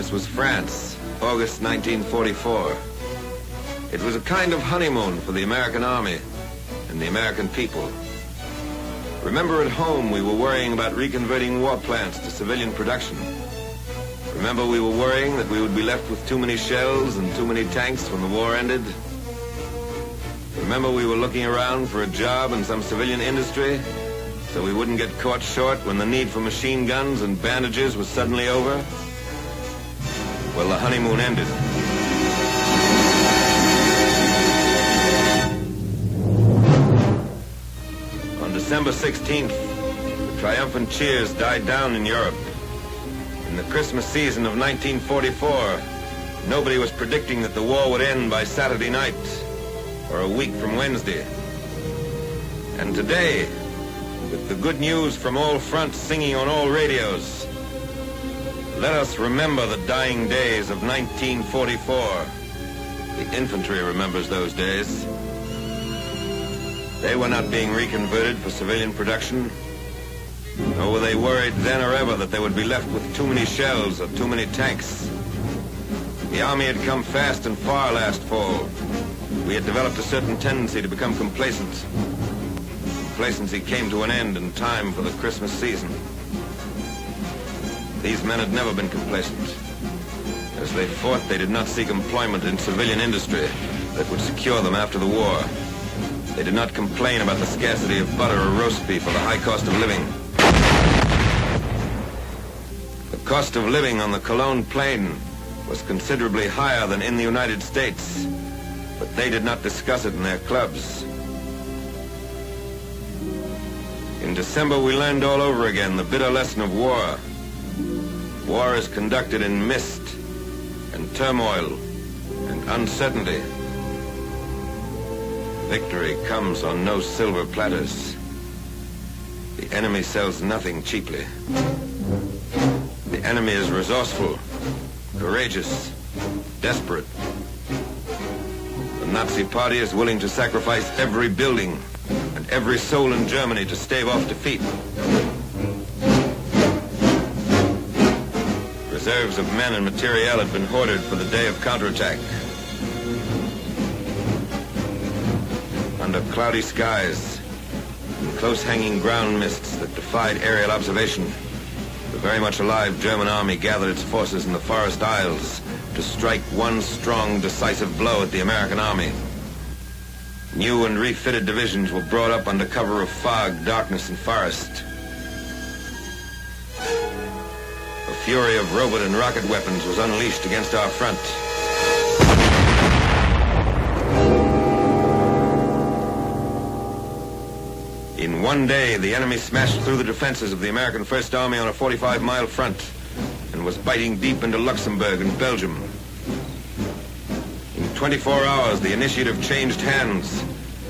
This was France, August 1944. It was a kind of honeymoon for the American Army and the American people. Remember, at home we were worrying about reconverting war plants to civilian production. Remember, we were worrying that we would be left with too many shells and too many tanks when the war ended. Remember, we were looking around for a job in some civilian industry so we wouldn't get caught short when the need for machine guns and bandages was suddenly over? Well, the honeymoon ended. On December 16th, the triumphant cheers died down in Europe. In the Christmas season of 1944, nobody was predicting that the war would end by Saturday night or a week from Wednesday. And today, with the good news from all fronts singing on all radios, let us remember the dying days of 1944. The infantry remembers those days. They were not being reconverted for civilian production, nor were they worried then or ever that they would be left with too many shells or too many tanks. The Army had come fast and far last fall. We had developed a certain tendency to become complacent. Complacency came to an end in time for the Christmas season. These men had never been complacent. As they fought, they did not seek employment in civilian industry that would secure them after the war. They did not complain about the scarcity of butter or roast beef or the high cost of living. The cost of living on the Cologne Plain was considerably higher than in the United States, but they did not discuss it in their clubs. In December, we learned all over again the bitter lesson of war. War is conducted in mist and turmoil and uncertainty. Victory comes on no silver platters. The enemy sells nothing cheaply. The enemy is resourceful, courageous, desperate. The Nazi Party is willing to sacrifice every building and every soul in Germany to stave off defeat. Reserves of men and materiel had been hoarded for the day of counterattack. Under cloudy skies and close-hanging ground mists that defied aerial observation, the very much alive German army gathered its forces in the Forest Isles to strike one strong, decisive blow at the American army. New and refitted divisions were brought up under cover of fog, darkness, and forest. A fury of robot and rocket weapons was unleashed against our front. In one day, the enemy smashed through the defenses of the American First Army on a 45-mile front and was biting deep into Luxembourg and Belgium. In 24 hours, the initiative changed hands,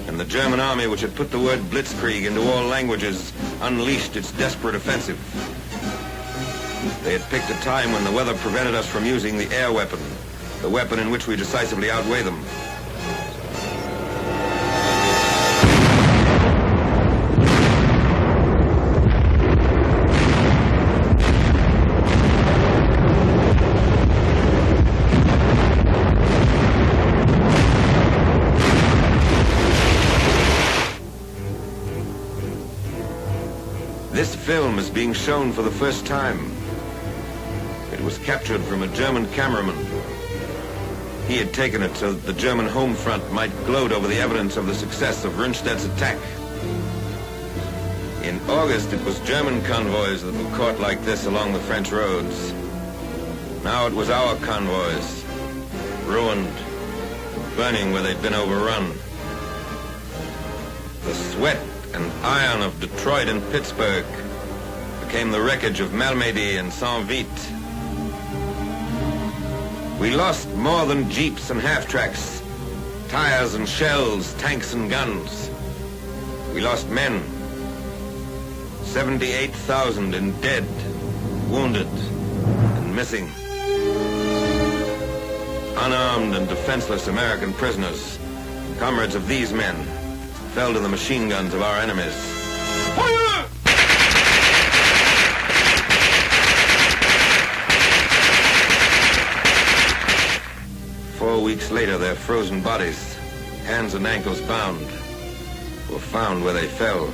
and the German army, which had put the word blitzkrieg into all languages, unleashed its desperate offensive. They had picked a time when the weather prevented us from using the air weapon, the weapon in which we decisively outweigh them. This film is being shown for the first time. It was captured from a German cameraman. He had taken it so that the German home front might gloat over the evidence of the success of Rundstedt's attack. In August, it was German convoys that were caught like this along the French roads. Now it was our convoys, ruined, burning where they'd been overrun. The sweat and iron of Detroit and Pittsburgh became the wreckage of Malmedy and Saint-Vite. We lost more than jeeps and half-tracks, tires and shells, tanks and guns. We lost men. 78,000 in dead, wounded, and missing. Unarmed and defenseless American prisoners, comrades of these men, fell to the machine guns of our enemies. Fire! 4 weeks later, their frozen bodies, hands and ankles bound, were found where they fell.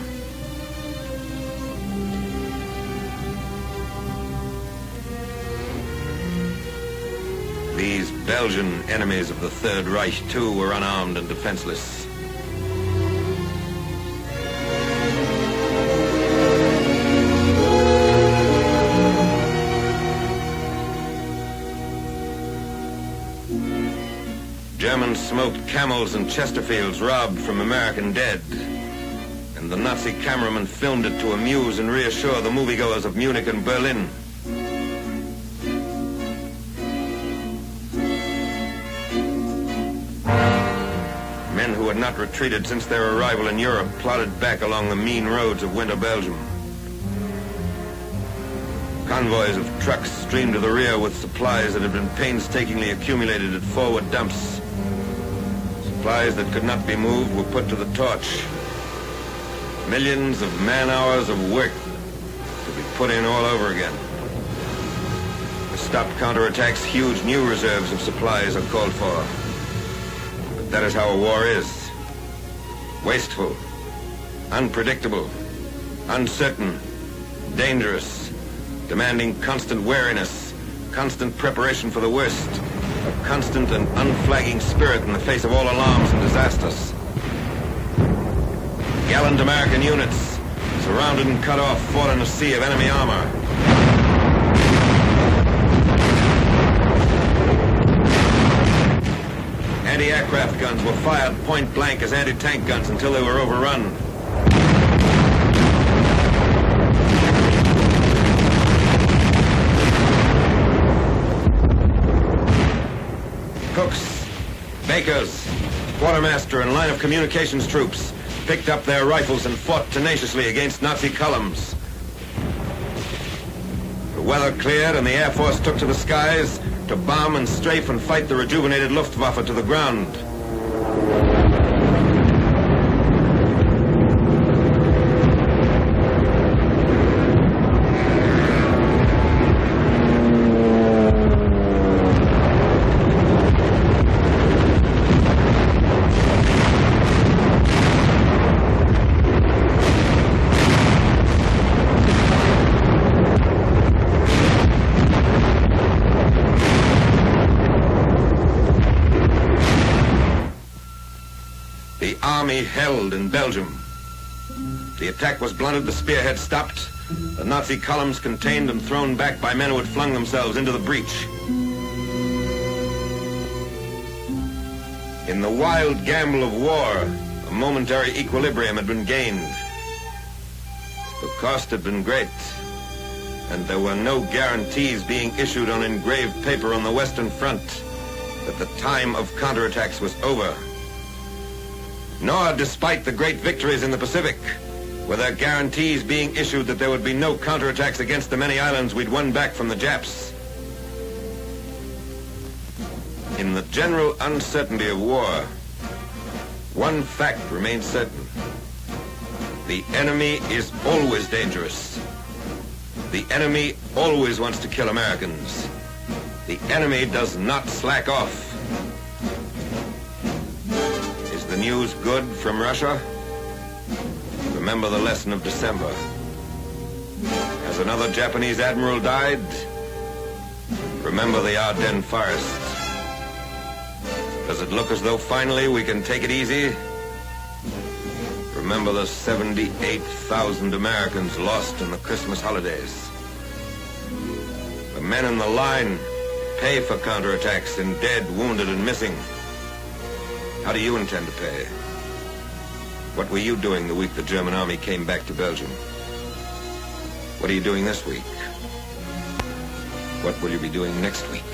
These Belgian enemies of the Third Reich, too, were unarmed and defenseless. Germans smoked camels and Chesterfields robbed from American dead. And the Nazi cameraman filmed it to amuse and reassure the moviegoers of Munich and Berlin. Men who had not retreated since their arrival in Europe plodded back along the mean roads of winter Belgium. Convoys of trucks streamed to the rear with supplies that had been painstakingly accumulated at forward dumps. Supplies that could not be moved were put to the torch. Millions of man-hours of work to be put in all over again. To stop counterattacks, huge new reserves of supplies are called for. But that is how a war is. Wasteful, unpredictable, uncertain, dangerous, demanding constant wariness, constant preparation for the worst, a constant and unflagging spirit in the face of all alarms and disasters. Gallant American units, surrounded and cut off, fought in a sea of enemy armor. Anti-aircraft guns were fired point blank as anti-tank guns until they were overrun. Cooks, bakers, quartermaster, and line of communications troops picked up their rifles and fought tenaciously against Nazi columns. The weather cleared and the Air Force took to the skies to bomb and strafe and fight the rejuvenated Luftwaffe to the ground. The army held in Belgium. The attack was blunted, the spearhead stopped, the Nazi columns contained and thrown back by men who had flung themselves into the breach. In the wild gamble of war, a momentary equilibrium had been gained. The cost had been great, and there were no guarantees being issued on engraved paper on the Western Front that the time of counterattacks was over. Nor, despite the great victories in the Pacific, were there guarantees being issued that there would be no counterattacks against the many islands we'd won back from the Japs. In the general uncertainty of war, one fact remains certain. The enemy is always dangerous. The enemy always wants to kill Americans. The enemy does not slack off. Is the news good from Russia? Remember the lesson of December. Has another Japanese admiral died? Remember the Ardennes forest. Does it look as though finally we can take it easy? Remember the 78,000 Americans lost in the Christmas holidays. The men in the line pay for counterattacks in dead, wounded, and missing. How do you intend to pay? What were you doing the week the German army came back to Belgium? What are you doing this week? What will you be doing next week?